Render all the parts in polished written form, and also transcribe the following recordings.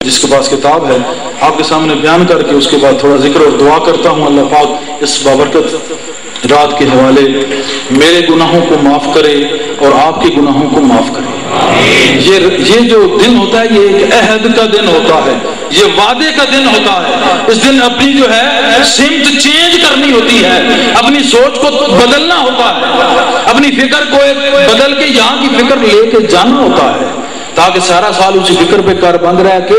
جس کے پاس کتاب ہے آپ کے سامنے بیان کر کے اس کے بعد تھوڑا ذکر اور دعا کرتا ہوں اللہ پاک اس بابرکت رات کے حوالے میرے گناہوں کو معاف کرے اور آپ کے گناہوں کو معاف کرے۔ یہ جو دن ہوتا ہے یہ ایک عہد کا دن ہوتا ہے، یہ وعدے کا دن ہوتا ہے۔ اس دن اپنی جو ہے سمت چینج کرنی ہوتی ہے، اپنی سوچ کو بدلنا ہوتا ہے، اپنی فکر کو بدل کے یہاں کی فکر لے کے جانا ہوتا ہے، تاکہ سارا سال اسی فکر پہ کار بند رہ کے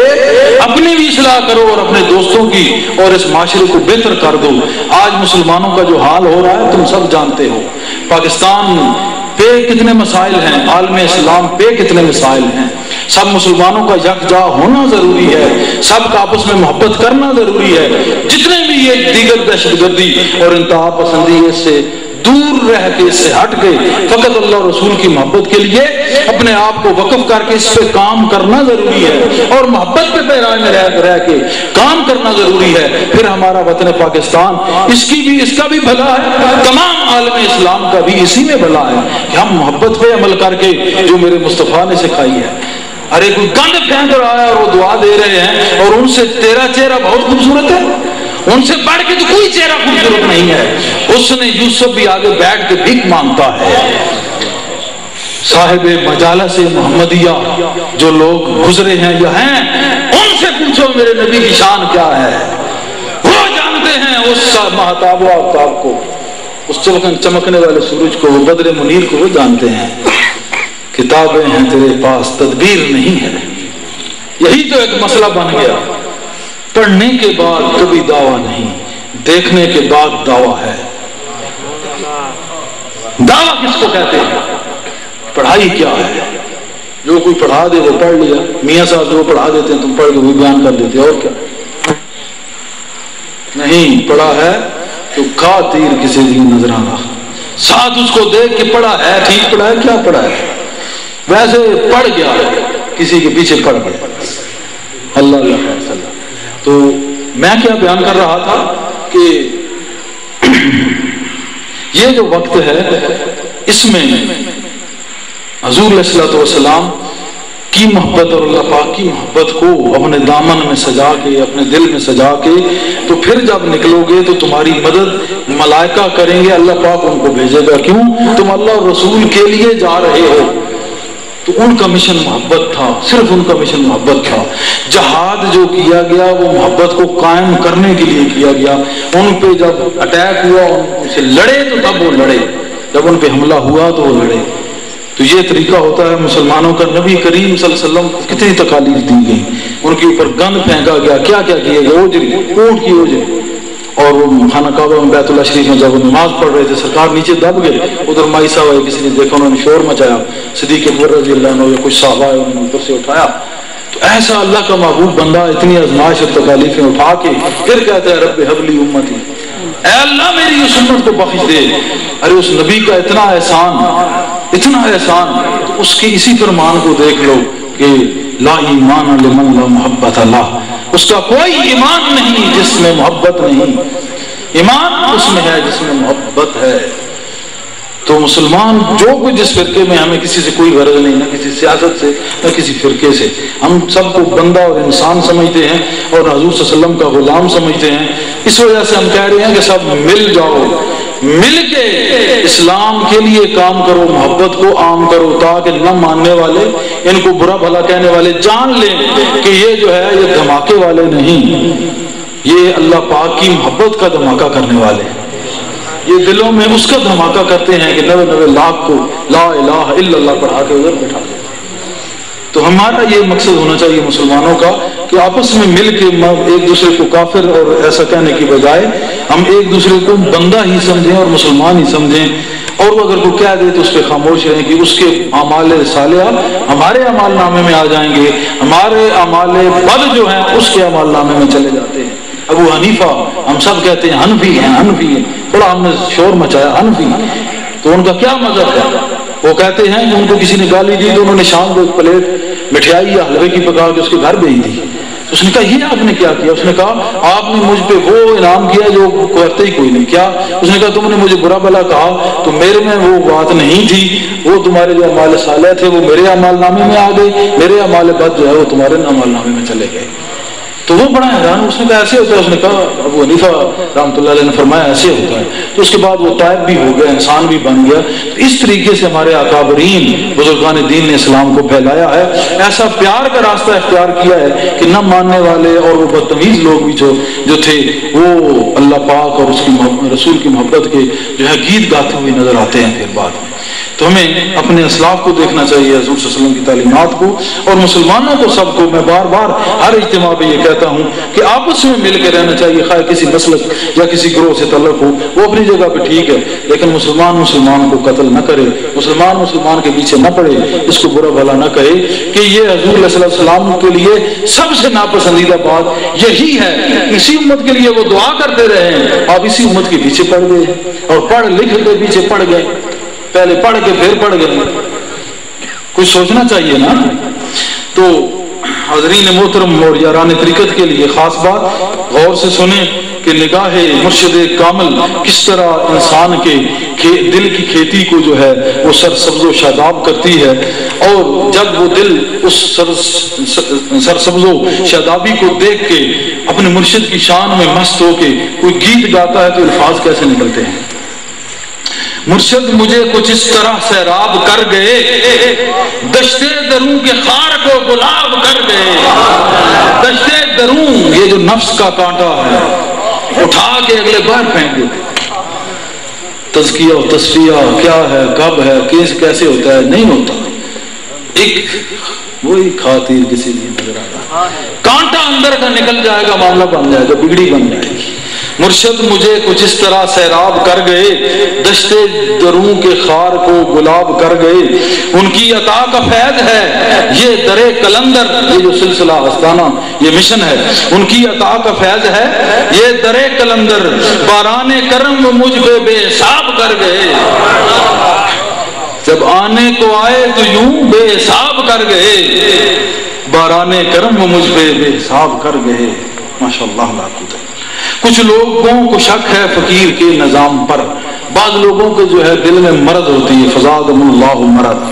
اپنی بھی اصلاح کرو اور اپنے دوستوں کی اور اس معاشرے کو بہتر کر دو۔ آج مسلمانوں کا جو حال ہو رہا ہے تم سب جانتے ہو، پاکستان پہ کتنے مسائل ہیں، عالم اسلام پہ کتنے مسائل ہیں۔ سب مسلمانوں کا یکجا ہونا ضروری ہے، سب کا آپس میں محبت کرنا ضروری ہے۔ جتنے بھی یہ دیگر دہشت گردی اور انتہا پسندی اس سے دور رہ کے، اس سے ہٹ کے فقط اللہ رسول کی محبت کے لیے اپنے آپ کو وقف کر کے اس پہ کام کرنا ضروری ہے، اور محبت کے پیرانے میں رہ کے کام کرنا ضروری ہے۔ پھر ہمارا وطن پاکستان اس کا بھی بھلا ہے، تمام عالم اسلام کا بھی اسی میں بھلا ہے کہ ہم محبت پہ عمل کر کے جو میرے مصطفیٰ نے سکھائی ہے۔ ارے کوئی گند پھینک رہا ہے اور وہ دعا دے رہے ہیں، اور ان سے تیرا چہرہ بہت خوبصورت ہے، ان سے بڑھ کے تو کوئی چہرہ خوبصورت نہیں ہے۔ اس نے یوسف بھی آگے بیٹھ کے بھیک مانگتا ہے۔ صاحب مجالس محمدیہ جو لوگ گزرے ہیں یا ہیں، ان سے پوچھو میرے نبی کی شان کیا ہے، وہ جانتے ہیں اس مہتاب و آفتاب کو، اس چمکنے والے سورج کو، وہ بدر منیر کو وہ جانتے ہیں۔ کتابیں ہیں تیرے پاس تدبیر نہیں ہے، یہی تو ایک مسئلہ بن گیا۔ پڑھنے کے بعد کبھی دعویٰ نہیں، دیکھنے کے بعد دعویٰ ہے۔ دعویٰ کس کو کہتے ہیں؟ پڑھائی کیا ہے؟ جو کوئی پڑھا دے وہ پڑھ لیا، میاں صاحب جو پڑھا دیتے ہیں تم پڑھ کے وہ بیان کر دیتے، اور کیا؟ نہیں، پڑھا ہے تو کھا تیر کسی دن نظرانہ، ساتھ اس کو دیکھ کے پڑھا ہے، ٹھیک پڑھا ہے، کیا پڑھا ہے؟ ویسے پڑھ گیا کسی کے پیچھے پڑھ گیا، اللہ اللہ خیر صلی اللہ۔ تو میں کیا بیان کر رہا تھا کہ یہ جو وقت ہے اس میں حضور علیہ الصلوۃ والسلام کی محبت اور اللہ پاک کی محبت کو اپنے دامن میں سجا کے، اپنے دل میں سجا کے، تو پھر جب نکلو گے تو تمہاری مدد ملائکہ کریں گے، اللہ پاک ان کو بھیجے گا۔ کیوں؟ تم اللہ اور رسول کے لیے جا رہے ہو۔ تو ان کا مشن محبت تھا، صرف ان کا مشن محبت تھا۔ جہاد جو کیا گیا وہ محبت کو قائم کرنے کے لیے کیا گیا۔ ان پہ جب اٹیک ہوا ان سے لڑے تو تب وہ لڑے، جب ان پہ حملہ ہوا تو وہ لڑے۔ تو یہ طریقہ ہوتا ہے مسلمانوں کا۔ نبی کریم صلی اللہ علیہ وسلم کو کتنی تکالیف دی گئی، ان کے اوپر گند پھینکا گیا، کیا کیا کیا گیا، اوجری، اونٹ کی اوجری، اور وہ خانہ کعبہ میں بیت اللہ شریف میں جب وہ نماز پڑھ رہے تھے سرکار نیچے دب گئے، ادھر مائی صاحب آئے، کسی نے دیکھا، انہوں نے شور مچایا، صدیق اکبر رضی اللہ عنہ یا کچھ صحابہ آئے، انہوں نے اوپر سے اٹھایا۔ تو ایسا اللہ کا محبوب بندہ اتنی آزمائش اور تکالیفیں اٹھا کے پھر کہتا ہے رب ہب لی امتی، اے اللہ میری اس امت کو بخش دے۔ ارے اس نبی کا اتنا احسان، اتنا احسان، تو اس کے اسی فرمان کو دیکھ لو کہ لا ایمان لمن لا محبت اللہ، اس کا کوئی ایمان نہیں جس میں محبت نہیں، ایمان اس میں ہے جس میں محبت ہے۔ تو مسلمان جو کچھ جس فرقے میں، ہمیں کسی سے کوئی غرض نہیں، نہ کسی سیاست سے نہ کسی فرقے سے، ہم سب کو بندہ اور انسان سمجھتے ہیں اور حضور صلی اللہ علیہ وسلم کا غلام سمجھتے ہیں۔ اس وجہ سے ہم کہہ رہے ہیں کہ سب مل جاؤ، مل کے اسلام کے لیے کام کرو، محبت کو عام کرو، تاکہ نہ ماننے والے، ان کو برا بھلا کہنے والے جان لیں کہ یہ جو ہے یہ دھماکے والے نہیں، یہ اللہ پاک کی محبت کا دھماکہ کرنے والے ہیں۔ یہ دلوں میں اس کا دھماکہ کرتے ہیں کہ 99 لاکھ کو لا الہ الا اللہ پڑھا کے ادھر بٹھا دیں۔ تو ہمارا یہ مقصد ہونا چاہیے مسلمانوں کا کہ آپس میں مل کے ایک دوسرے کو کافر اور ایسا کہنے کی بجائے ہم ایک دوسرے کو بندہ ہی سمجھیں اور مسلمان ہی سمجھیں، اور وہ اگر کوئی کہہ دے تو اس پہ خاموش رہیں کہ اس کے اعمال صالحہ ہمارے اعمال نامے میں آ جائیں گے، ہمارے اعمال بد جو ہیں اس کے اعمال نامے میں چلے جاتے ہیں۔ ابو حنیفہ، ہم سب کہتے ہیں حنفی ہیں، حنفی ہیں، تھوڑا ہم نے شور مچایا، حنفی، تو ان کا کیا مذہب ہے؟ وہ کہتے ہیں کہ ان کو کسی نے گالی دی تو انہوں نے شام کو ایک پلیٹ مٹھائی یا حلوے کی پکا کے اس کے گھر بھیج دی، تو اس نے کہا یہ آپ نے کیا کیا؟ اس نے کہا آپ نے مجھ پہ وہ انعام کیا جو کرتے ہی کوئی نہیں. کیا؟ اس نے کہا تم نے مجھے برا بھلا کہا تو میرے میں وہ بات نہیں تھی، وہ تمہارے جو اعمال صالح تھے وہ میرے اعمال نامے میں آ گئے، میرے اعمال بد جو ہے وہ تمہارے اعمال نامے میں چلے گئے. تو وہ بڑا حیران. اس نے کہا ایسے ہوتا ہے؟ اس نے کہا ابو حنیفہ رحمۃ اللہ علیہ نے فرمایا ایسے ہوتا ہے. تو اس کے بعد وہ تائب بھی ہو گیا، انسان بھی بن گیا. تو اس طریقے سے ہمارے اکابرین بزرگان دین نے اسلام کو پھیلایا ہے، ایسا پیار کا راستہ اختیار کیا ہے کہ نہ ماننے والے اور وہ بدتمیز لوگ بھی جو تھے وہ اللہ پاک اور اس کی رسول کی محبت کے جو ہے گیت گاتے ہوئے نظر آتے ہیں پھر بعد میں. تو ہمیں اپنے اسلاف کو دیکھنا چاہیے، حضور صلی اللہ علیہ وسلم کی تعلیمات کو، اور مسلمانوں کو سب کو میں بار بار ہر اجتماع میں یہ کہتا ہوں کہ آپس میں مل کے رہنا چاہیے. خواہ کسی مسلک یا کسی گروہ سے تعلق ہو وہ اپنی جگہ پہ ٹھیک ہے، لیکن مسلمان کو قتل نہ کرے، مسلمان کے پیچھے نہ پڑے، اس کو برا بھلا نہ کہے کہ یہ حضور علیہ السلام کے لیے سب سے ناپسندیدہ بات یہی ہے. اسی امت کے لیے وہ دعا کرتے رہے ہیں، آپ اسی امت کے پیچھے پڑ گئے اور پڑھ لکھ کے پیچھے پڑ گئے، پہلے پڑھ کے پھر پڑھ گئے. کچھ سوچنا چاہیے نا. تو حاضرین محترم اور یاران طریقت کے لیے خاص بات غور سے سنیں کہ نگاہ مرشد کامل کس طرح انسان کے دل کی کھیتی کو جو ہے وہ سرسبز و شاداب کرتی ہے. اور جب وہ دل اس سرسبز و شادابی کو دیکھ کے اپنے مرشد کی شان میں مست ہو کے کوئی گیت گاتا ہے تو الفاظ کیسے نکلتے ہیں؟ مرشد مجھے کچھ اس طرح سیراب کر گئے، دشتے دروں کے خار کو گلاب کر گئے. دشتے دروں یہ جو نفس کا کانٹا ہے اٹھا کے اگلے باہر پھینک دیتے. تزکیہ و تصفیہ کیا ہے، کب ہے، کیسے ہوتا ہے؟ نہیں ہوتا. ایک وہی خاطر کسی لیے نظر آتا، کانٹا اندر کا نکل جائے گا، معاملہ بن جائے گا، بگڑی بن جائے گی. مرشد مجھے کچھ اس طرح سیراب کر گئے، دشتے دروں کے خار کو گلاب کر گئے. ان کی عطا کا فیض ہے یہ درے کلندر، یہ جو سلسلہ آستانہ یہ مشن ہے، ان کی عطا کا فیض ہے یہ درے کلندر. باران کرم مجھ پہ بے حساب کر گئے، جب آنے کو آئے تو یوں بے حساب کر گئے. باران کرم مجھ پہ بے حساب کر گئے. ماشاءاللہ لا قوت. کچھ لوگوں کو شک ہے فقیر کے نظام پر، بعض لوگوں کے جو ہے دل میں مرض ہوتی ہے، فزادہم اللہ مرض.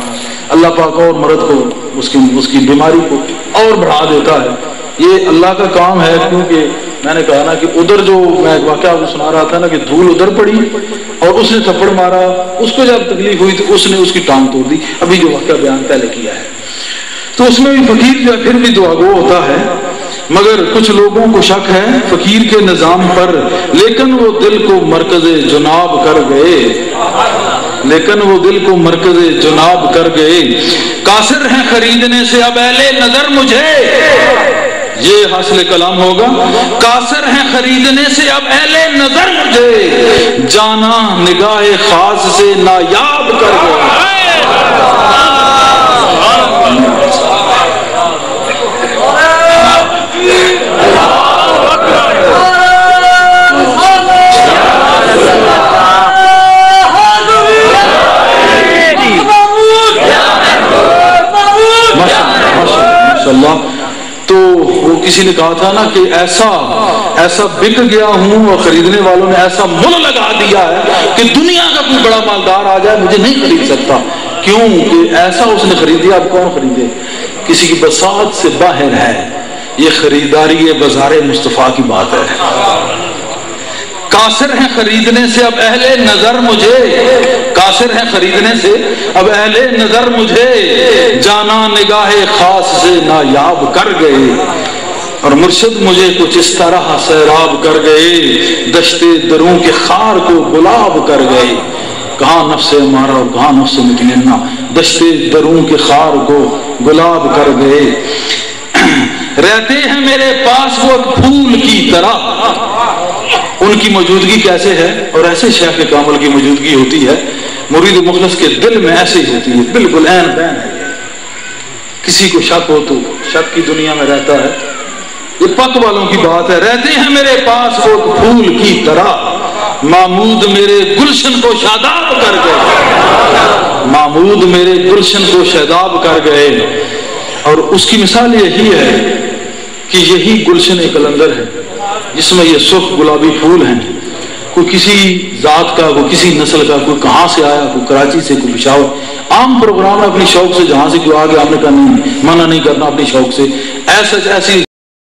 اللہ پاک اور مرض کو اس کی بیماری کو اور بڑھا دیتا ہے. یہ اللہ کا کام ہے، کیونکہ میں نے کہا نا کہ ادھر جو میں ایک واقعہ آپ کو سنا رہا تھا نا کہ دھول ادھر پڑی اور اس نے تھپڑ مارا، اس کو جب تکلیف ہوئی تو اس نے اس کی ٹانگ توڑ دی. ابھی جو واقعہ بیان پہلے کیا ہے تو اس میں بھی فقیر جو ہے پھر بھی دعا گو ہوتا ہے. مگر کچھ لوگوں کو شک ہے فقیر کے نظام پر، لیکن وہ دل کو مرکز جناب کر گئے، لیکن وہ دل کو مرکز جناب کر گئے. قاصر ہیں خریدنے سے اب اہل نظر مجھے، یہ حاصل کلام ہوگا. قاصر ہیں خریدنے سے اب اہل نظر مجھے، جانا نگاہ خاص سے نایاب کر گئے. تو وہ کسی نے کہا تھا نا کہ ایسا بک گیا ہوں اور خریدنے والوں نے ایسا مول لگا دیا ہے کہ دنیا کا کوئی بڑا مالدار آ جائے مجھے نہیں خرید سکتا. کیوں کہ ایسا اس نے خرید دیا. اب کون خریدے؟ کسی کی بساط سے باہر ہے. یہ خریداری بازار مصطفیٰ کی بات ہے. قاصر ہیں خریدنے سے اب اہل نظر مجھے، قاصر ہیں خریدنے سے اب اہل نظر مجھے، جانا نگاہ خاص سے نایاب کر گئے. اور مرشد مجھے کچھ اس طرح سیراب کر گئے، دشتے دروں کے خار کو گلاب کر گئے. کہاں نفس ہمارا اور کہاں نفس مطمئنہ، دشتے دروں کے خار کو گلاب کر گئے. رہتے ہیں میرے پاس وہ پھول کی طرح. ان کی موجودگی کیسے ہے؟ اور ایسے شیخ کامل کی موجودگی ہوتی ہے مرید مخلص کے دل میں ایسے ہی ہوتی ہے، بالکل عین بین ہے. کسی کو شک ہو تو شک کی دنیا میں رہتا ہے. یہ پک والوں کی بات ہے. رہتے ہیں میرے پاس وہ پھول کی طرح، محمود میرے گلشن کو شاداب کر گئے، محمود میرے گلشن کو شاداب کر گئے. اور اس کی مثال یہی ہے کہ یہی گلشن قلندر ہے جس میں یہ سرخ گلابی پھول ہیں. کوئی کسی ذات کا، کوئی کسی نسل کا، کوئی کہاں سے آیا، کوئی کراچی سے، کوئی پشاور. عام پروگرام ہے اپنی شوق سے، جہاں سے کوئی آگے ہم نے کہا نہیں، منع نہیں کرنا اپنی شوق سے. ایسی